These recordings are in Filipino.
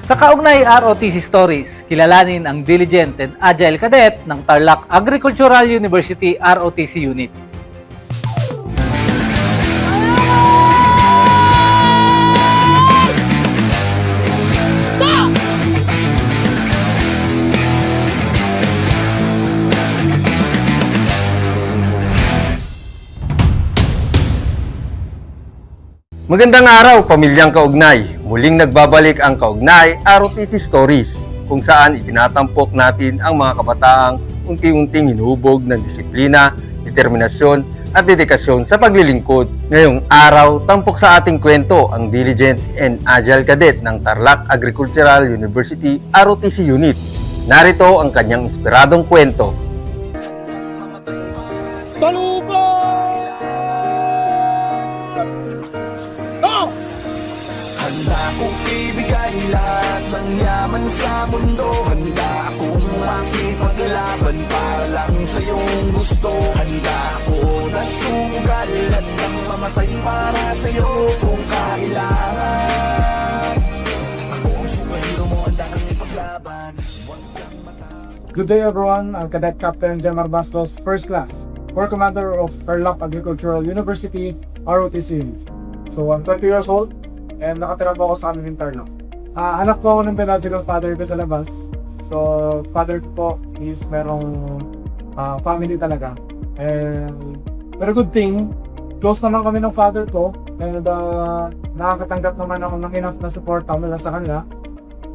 Sa kaugnay ROTC Stories, kilalanin ang diligent and agile cadet ng Tarlac Agricultural University ROTC Unit. Magandang araw, pamilyang kaugnay. Muling nagbabalik ang Kaugnay ROTC Stories, kung saan itinatampok natin ang mga kabataang unti-unting hinuhubog ng disiplina, determinasyon at dedikasyon sa paglilingkod. Ngayong araw, tampok sa ating kwento ang diligent and agile cadet ng Tarlac Agricultural University ROTC Unit. Narito ang kanyang inspiradong kwento. Handa kong ibigay lahat ng yaman sa mundo. Handa akong makipaglaban para lang sa iyong gusto. Handa ako na sugal at nang mamatay para sa iyo kung kailangan. Ako ang superhero mo, handa kang ipaglaban. Good day everyone, I'm Cadet Captain Jemar Bastos, First Class, Corps Commander of Tarlac Agricultural University, ROTC. So I'm 20 years old and nakatira po ako sa amin in Tarlac. Anak po ako ng biological father ko sa labas. So father ko po is merong family talaga. And pero good thing, close naman kami ng father ko and nakakatanggap naman ako ng enough na support mula sa kanila.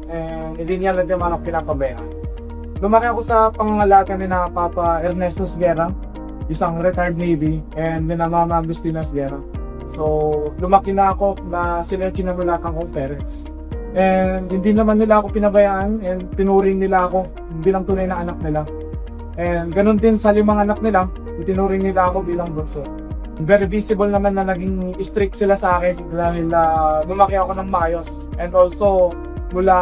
And hindi niya lang naman ako pinapabayaan. Lumaki ako sa pangangalaga ni na Papa Ernesto Guerra, isang retired Navy, and ni na Mama Agustina Guerra. So, lumaki na ako na sila yung kinamulakan kong parents. And hindi naman nila ako pinabayaan and tinuring nila ako bilang tunay na anak nila. And ganun din sa limang anak nila, tinuring nila ako bilang bunso. Very visible naman na naging strict sila sa akin dahil lumaki ako ng maayos. And also, mula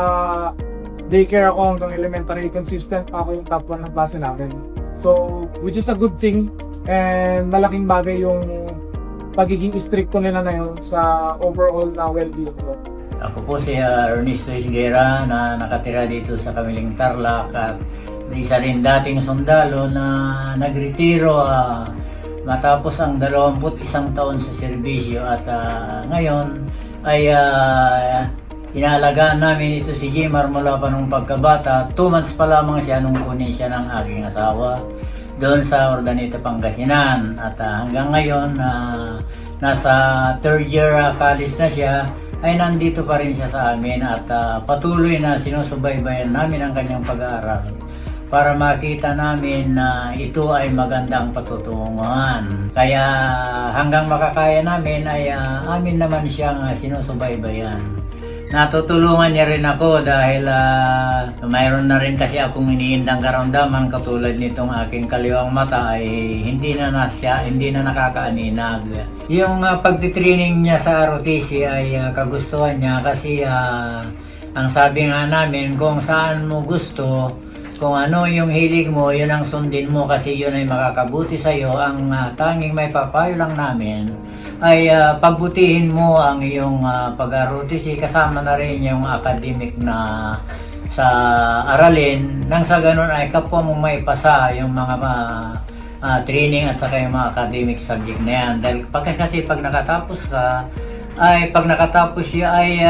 daycare ako hanggang elementary, consistent ako yung top 1 ng klase namin. So, which is a good thing and malaking bagay yung pagiging stricto nila na yun sa overall na well-being ko. Ako po si Ernesto Guerra na nakatira dito sa Kamiling Tarlac at isa rin dating sundalo na nagretiro matapos ang 21 taon sa serbisyo at ngayon ay inaalagaan namin ito si Jemar mula pa nung pagkabata. 2 months pa lamang siya nung kunin siya ng aking asawa doon sa Ordaneta, Pangasinan at hanggang ngayon nasa 3rd year college na siya ay nandito pa rin siya sa amin at patuloy na sinusubaybayan namin ang kanyang pag-aaral para makita namin na ito ay magandang patutunguhan. Kaya hanggang makakaya namin ay amin naman siyang sinusubaybayan. Natutulungan niya rin ako dahil mayroon na rin kasi akong iniindang karamdaman katulad nitong aking kaliwang mata ay hindi na nakakaaninag. Yung pagtitraining niya sa ROTC ay kagustuhan niya kasi ang sabi nga namin kung saan mo gusto, kung ano yung hilig mo, yun ang sundin mo kasi yun ay makakabuti sa'yo. Ang tanging may papayo lang namin ay pagbutihin mo ang iyong pag-ROTC kasama na rin yung academic na sa aralin nang sa ganun ay kapwa mong maipasa yung mga training at saka yung mga academic subject na yan. Dahil kasi pag nakatapos siya ay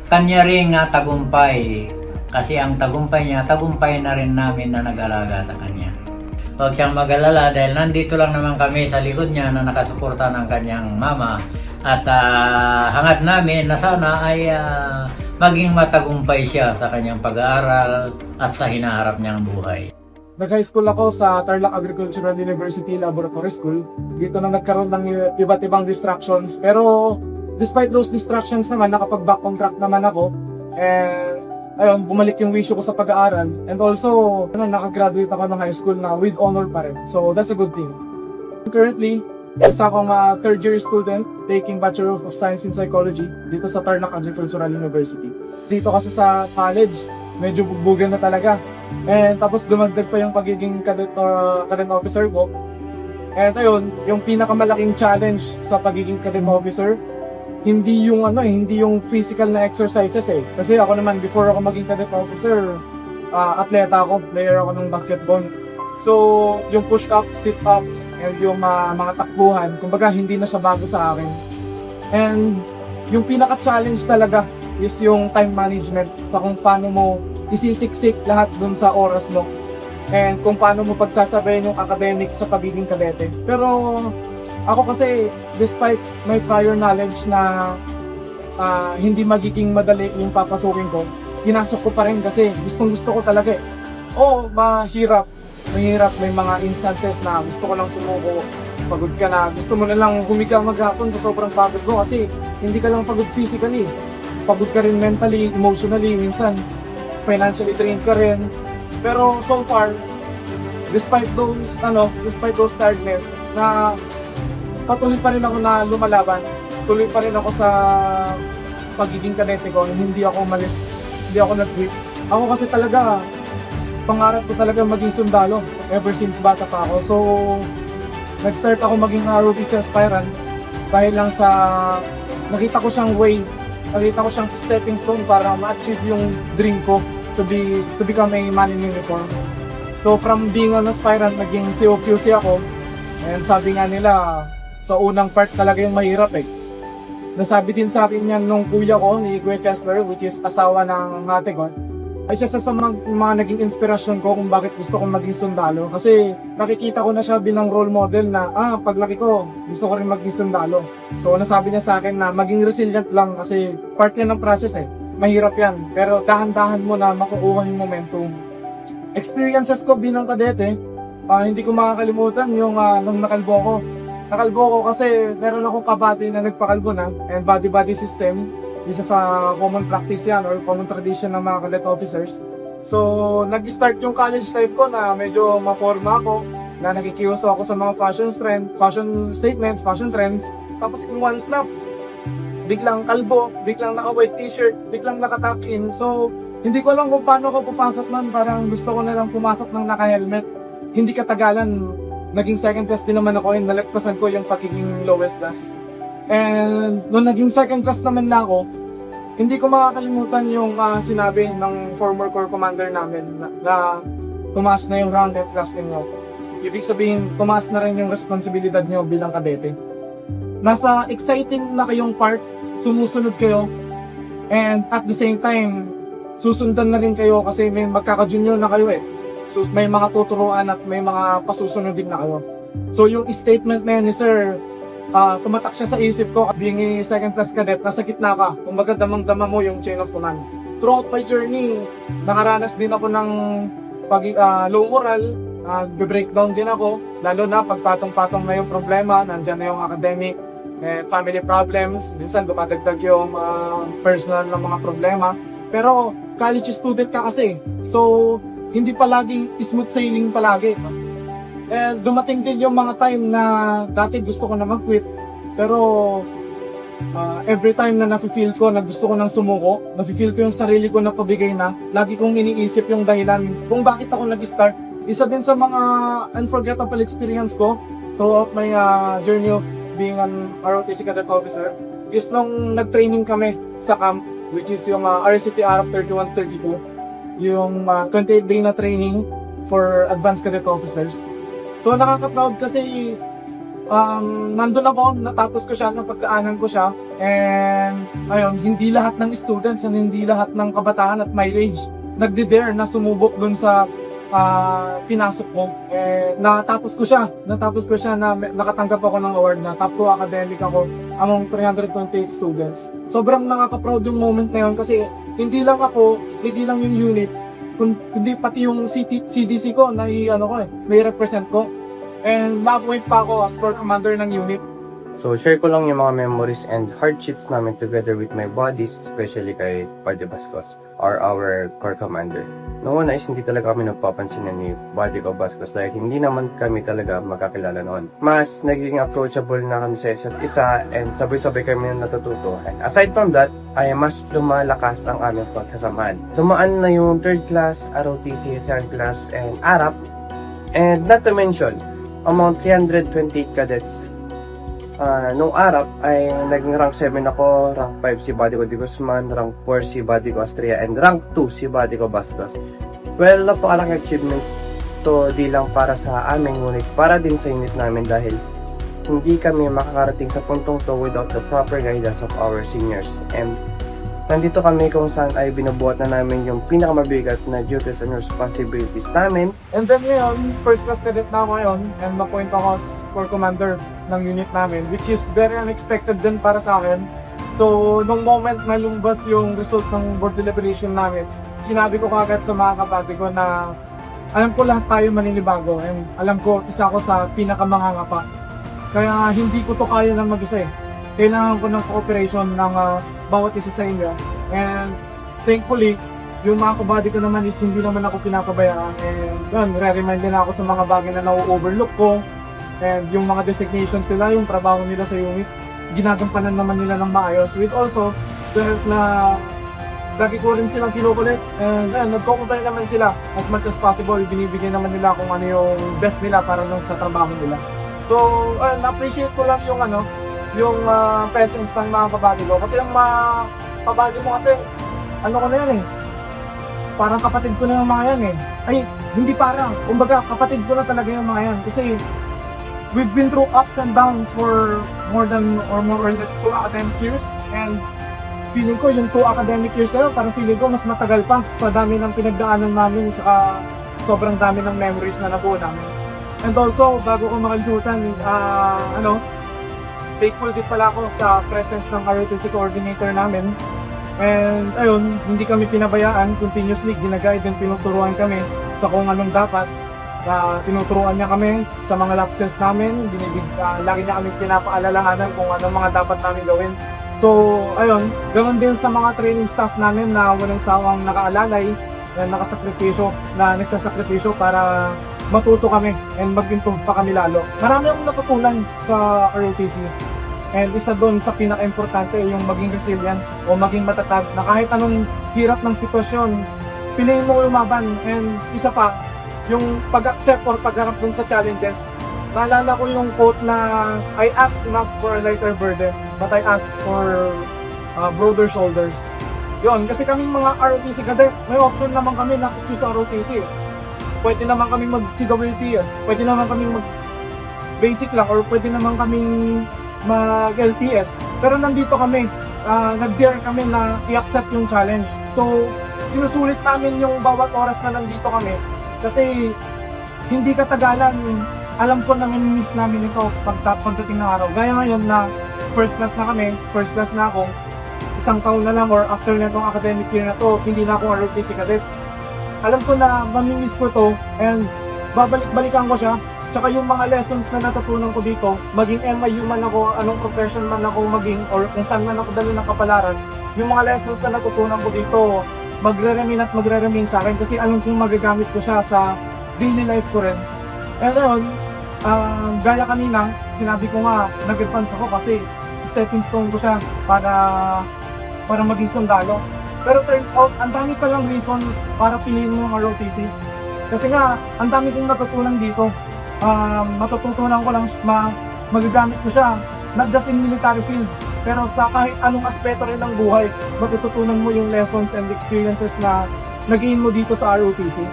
kanya ring tagumpay. Kasi ang tagumpay niya, tagumpay na rin namin na nag-alaga sa kanya. Huwag siyang mag-alala dahil nandito lang naman kami sa likod niya na nakasuporta ng kanyang mama. At hangad namin na sana ay maging matagumpay siya sa kanyang pag-aaral at sa hinaharap niyang buhay. Nag-high school ako sa Tarlac Agricultural University Laboratory School. Dito na nagkaroon ng iba't ibang distractions. Pero despite those distractions naman, nakapag-back on track naman ako. And ayun, bumalik yung wish ko sa pag-aaral. And also, nakagraduate ako ng high school na with honor pa rin. So, that's a good thing. Currently, isa akong 3rd year student taking Bachelor of Science in Psychology dito sa Tarlac Agricultural University. Dito kasi sa college, medyo bugbugan na talaga. And tapos dumagdag pa yung pagiging cadet officer ko. And ayun, yung pinakamalaking challenge sa pagiging cadet officer hindi yung hindi yung physical na exercises eh. Kasi ako naman, before ako maging cadet officer, atleta ako, player ako ng basketball. So, yung push-ups, sit-ups, and yung mga takbuhan, kumbaga hindi na siya bago sa akin. And yung pinaka-challenge talaga is yung time management sa kung paano mo isisiksik lahat dun sa oras mo. And kung paano mo pagsasabayin yung academic sa pagiging kadete. Pero ako kasi, despite my prior knowledge na hindi magiging madali yung papasukin ko, pinasok ko pa rin kasi gustong-gusto ko talaga eh. Oo, mahirap, may mga instances na gusto ko lang sumuko, pagod ka na, gusto mo na lang humiga maghapon sa sobrang pagod mo kasi hindi ka lang pagod physically, pagod ka rin mentally, emotionally, minsan financially drained ka rin. Pero so far, despite those tiredness, na patuloy pa rin ako na lumalaban, tuloy pa rin ako sa pagiging kadete ko, hindi ako umalis, hindi ako nag-quit. Ako kasi talaga, pangarap ko talaga maging sundalo ever since bata pa ako. So, nag-start ako maging ROTC aspirant dahil lang sa nakita ko siyang way, nakita ko siyang stepping stone para ma-achieve yung dream ko to become a man in uniform. So, from being an aspirant, naging COQC ako. And sabi nga nila, sa unang part talaga yung mahirap eh. Nasabi din sa akin yan nung kuya ko, ni Kuya Chesler, which is asawa ng ate ko. Ay siya sa mga naging inspirasyon ko kung bakit gusto kong maging sundalo. Kasi nakikita ko na siya bilang role model na, paglaki ko, gusto ko rin maging sundalo. So nasabi niya sa akin na maging resilient lang kasi part yan ng process eh. Mahirap yan, pero dahan-dahan mo na makukuha yung momentum. Experiences ko bilang kadete, hindi ko makakalimutan yung nung nakalbo ko. Nakalbo ko kasi meron akong kabady na nagpakalbo na and body-body system. Isa sa common practice yan or common tradition ng mga cadet officers. So, nag-start yung college life ko na medyo maporma ako, na nakikiuso ako sa mga fashion statements, fashion trends. Tapos in one snap, biglang kalbo, biglang naka-white t-shirt, biglang naka-tuck-in. So, hindi ko alam kung paano ako pupasok man. Parang gusto ko na lang pumasok ng naka-helmet. Hindi katagalan, naging second class din naman ako and nalagpasan ko yung pagiging lowest class. And nung naging second class naman na ako, hindi ko makakalimutan yung sinabi ng former corps commander namin na tumaas na yung rank and class ninyo. Ibig sabihin, tumaas na rin yung responsibilidad nyo bilang kadete. Nasa exciting na kayong part, sumusunod kayo, and at the same time, susundan na rin kayo kasi may magkaka-junior na kayo eh. So may mga tuturuan at may mga pasusunodin na kayo. So yung statement na yun ni Sir, tumatak siya sa isip ko, being a second class cadet, nasa gitna ka, kumbaga damang-dama mo yung chain of command. Throughout my journey, nakaranas din ako ng low moral, be-breakdown din ako, lalo na pagpatong-patong na yung problema, nandyan na yung academic, family problems, minsan dumadagdag yung personal na mga problema. Pero college student ka kasi, so hindi palaging smooth sailing palagi. And dumating din yung mga time na dati gusto ko na mag-quit, pero every time na nafe-feel ko na gusto ko nang sumuko, nafe-feel ko yung sarili ko na pabigay na, lagi kong iniisip yung dahilan kung bakit ako nag-start. Isa din sa mga unforgettable experience ko throughout my journey of being an ROTC cadet officer is nung nag-training kami sa camp, which is yung RCT Arap 3132, yung 28-day na training for advanced cadet officers. So nakaka-proud kasi nandun ako, natapos ko siya, napagkaanan ko siya, and ayun, hindi lahat ng students and hindi lahat ng kabataan at my age nagde-dare na sumubok dun sa pinasok ko. Natapos ko siya na nakatanggap ako ng award na top 2 academic ako among 328 students. Sobrang nakaka-proud yung moment na yun kasi hindi lang ako, hindi lang yung unit, kundi pati yung CDC ko na i-represent ko. And ma-appoint pa ako as corps commander ng unit. So, share ko lang yung mga memories and hardships namin together with my buddies, especially kay Buddy Bascos, or our corps commander. Noong una is hindi talaga kami nagpapansin ni Buddy ko Bascos dahil hindi naman kami talaga magkakilala noon. Mas naging approachable na kami sa isa't isa and sabay-sabay kami na natututo. And aside from that, ay mas lumalakas ang aming pagkasamahan. Tumaan na yung 3rd class, ROTC, 2nd class, and ARAP. And not to mention, among 328 cadets, Nung araw ay naging rank 7 ako, rank 5 si Buddy ko Di Guzman, rank 4 si Buddy ko Astria, and rank 2 si Buddy ko Bastos. Well, napakalaking achievements to di lang para sa amin, ngunit para din sa unit namin dahil hindi kami makakarating sa puntong to without the proper guidance of our seniors. And nandito kami kung saan ay binubuhat na namin yung pinakamabigat na duties and responsibilities namin. And then ngayon, first class cadet na ako ngayon and na-point ako as corps commander ng unit namin, which is very unexpected din para sa akin. So, nung moment na lumbas yung result ng board deliberation namin, sinabi ko kagad sa mga kabady ko na alam ko lahat tayo maninibago and alam ko isa ako sa pinakamangangapa. Kaya hindi ko to kaya ng mag-isa eh. Kailangan ko ng cooperation ng bawat isa sa inyo. And thankfully, yung mga kabady ko naman is hindi naman ako pinapabayaan. And yun, re-remind din ako sa mga bagay na na-overlook ko. And yung mga designations nila, yung trabaho nila sa unit, ginagampanan naman nila ng maayos. With also, dahil na lagi ko rin silang kinukulit. And yun, nagkukumpay naman sila as much as possible. Binibigyan naman nila kung ano yung best nila para lang sa trabaho nila. So, na-appreciate ko lang yung yung presence ng mga kabady ko. Kasi yung mga kabady mo kasi, ano ko na yan eh, parang kapatid ko na yung mga yan eh. Ay, hindi parang, kumbaga kapatid ko na talaga yung mga yan. Kasi we've been through ups and downs for more or less 2 academic years. And feeling ko yung 2 academic years na yun, parang feeling ko mas matagal pa sa dami ng pinagdaanan namin, tsaka sobrang dami ng memories na nabuo namin. And also, bago ko makalimutan, thankful din pala ako sa presence ng ROTC coordinator namin. And ayun, hindi kami pinabayaan, continuously ginaguide and tinuturuan kami sa kung anong dapat. Tinuturuan niya kami sa mga lapses namin, lagi niya kami pinapaalalahanan kung anong mga dapat namin gawin. So ayun, ganoon din sa mga training staff namin na walang sawang nakaalalay, na nagsasakripisyo para matuto kami and mag-improve pa kami lalo. Marami akong natutunan sa ROTC. And isa doon sa pinaka-importante yung maging resilient o maging matatag na kahit anong hirap ng sitwasyon, piliin mo lumaban. And isa pa, yung pag-accept or pagharap dun sa challenges. Naalala ko yung quote na, I ask not for a lighter burden, but I ask for broader shoulders. Yun, kasi kaming mga ROTC cadet, may option naman kami na choose ROTC. Pwede naman kaming mag-CWTS, pwede naman kaming mag-basic lang, or pwede naman kaming mag-LTS. Pero nandito kami, nag-dare kami na i-accept yung challenge. So, sinusulit namin yung bawat oras na nandito kami. Kasi, hindi katagalan, alam ko na miss namin ito pagdating ng araw. Gaya ngayon na first class na kami, first class na ako, 1 taon na lang or after na itong academic year na to, hindi na ako ROTC cadet. Alam ko na mamimiss ko to and babalik-balikan ko siya. Tsaka yung mga lessons na natutunan ko dito, maging MIU man ako, anong profession man ako maging, or kung saan man ako dali ng kapalaran, yung mga lessons na natutunan ko dito, magre-remain sa akin kasi alam kong magagamit ko siya sa daily life ko rin. And ayun, gaya kanina, sinabi ko nga, nag-advance ako kasi stepping stone ko siya para maging sundalo. Pero turns out, ang dami palang reasons para piliin mo ang ROTC. Kasi nga, ang dami kong natutunan dito. Matututunan ko lang, magagamit ko siya, not just in military fields, pero sa kahit anong aspeto rin ng buhay, matututunan mo yung lessons and experiences na nag-gain mo dito sa ROTC.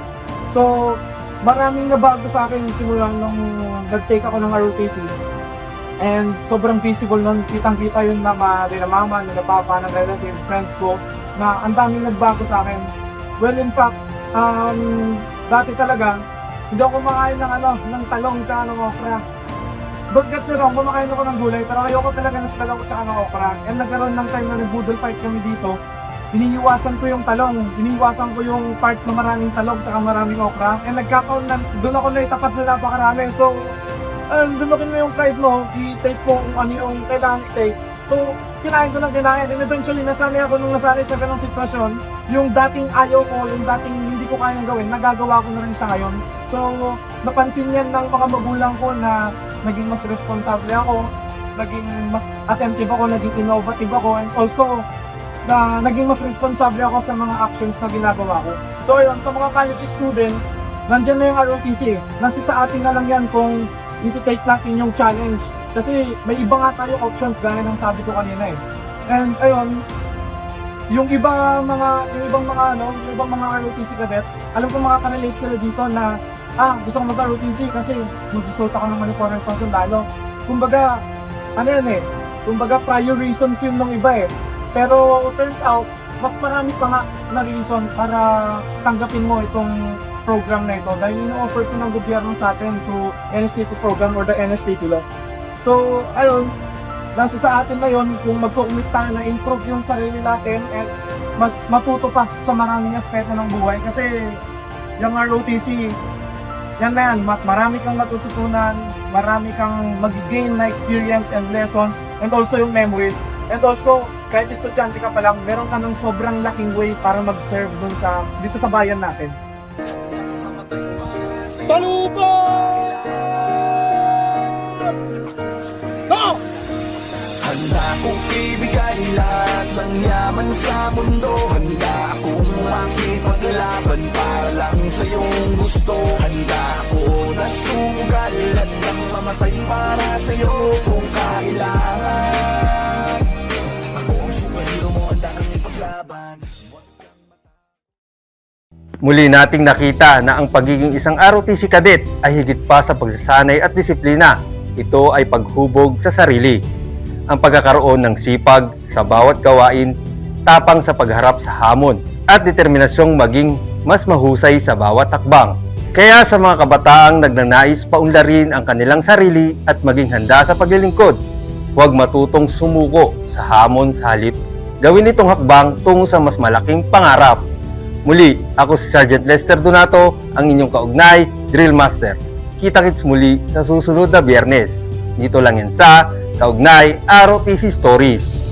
So, maraming nabago sa akin simula nung nag-take ako ng ROTC. And sobrang visible nun, kitang-kita yun ng mama, nila papa, ng relative, friends ko, na ang daming nagbago sa akin. Well, in fact, dati talaga, hindi ako kumakain ng talong tsaka ng okra. Don't get me wrong, kumakain ako ng gulay, pero ayoko talaga ng talong tsaka ng okra. And nagkaroon ng time na nag-budol fight kami dito, iniiwasan ko yung talong, iniiwasan ko yung part na maraming talong tsaka maraming okra. And nagkakaon na, doon ako naitapat sa napakarami. So, dumakin mo yung pride mo, i-take mo kung ano yung kailangan i-take. So, kinain ko ng kinain. And eventually, nasanay ako nung nasanay sa ganong sitwasyon. Yung dating ayaw ko, yung dating hindi ko kayang gawin, nagagawa ko na rin siya ngayon. So, napansin yan ng mga magulang ko na naging mas responsable ako, naging mas attentive ako, naging innovative ako, and also, na naging mas responsable ako sa mga actions na ginagawa ko. So, yun, sa mga college students, nandyan na yung ROTC. Nasa sa atin na lang yan kung i-take natin yung challenge. Kasi may iba nga tayo options gaya ng sabi ko kanina eh. And ayun, yung ibang mga ROTC cadets, alam ko makaka-relate sila dito na gusto ko mag-ROTC kasi magsusult ako ng uniform pang sundalo. Kumbaga, kumbaga prior reasons yun ng iba eh. Pero turns out, mas marami pa nga na reason para tanggapin mo itong program na ito dahil ino-offer to ng gobyerno sa atin through NSTP program or the NSTP law. So, ayun, nasa sa atin ngayon kung mag-commit tayo na improve yung sarili natin at mas matuto pa sa maraming aspeto ng buhay kasi yung ROTC, yan na yan, marami kang matututunan, marami kang mag-gain na experience and lessons and also yung memories. And also, kahit estudyante ka pa lang, meron ka ng sobrang laking way para mag-serve dito sa bayan natin. Handa kong ibigay lahat ng yaman sa mundo. Handa akong makipaglaban para lang sa iyong gusto. Handa ako na sumugal at nang mamatay para sa iyo kung kailangan. Ako ang superhero mo, handa kang ipaglaban. Muli nating nakita na ang pagiging isang ROTC cadet ay higit pa sa pagsasanay at disiplina. Ito ay paghubog sa sarili. Ang pagkakaroon ng sipag sa bawat gawain, tapang sa pagharap sa hamon, at determinasyong maging mas mahusay sa bawat hakbang. Kaya sa mga kabataang nagnanais paunlarin ang kanilang sarili at maging handa sa paglilingkod, huwag matutong sumuko sa hamon sa halip. Gawin itong hakbang tungo sa mas malaking pangarap. Muli, ako si Sergeant Lester Donato, ang inyong kaugnay Drill Master. Kita-kits muli sa susunod na Biyernes. Dito lang yan sa Kaugnay ROTC Stories.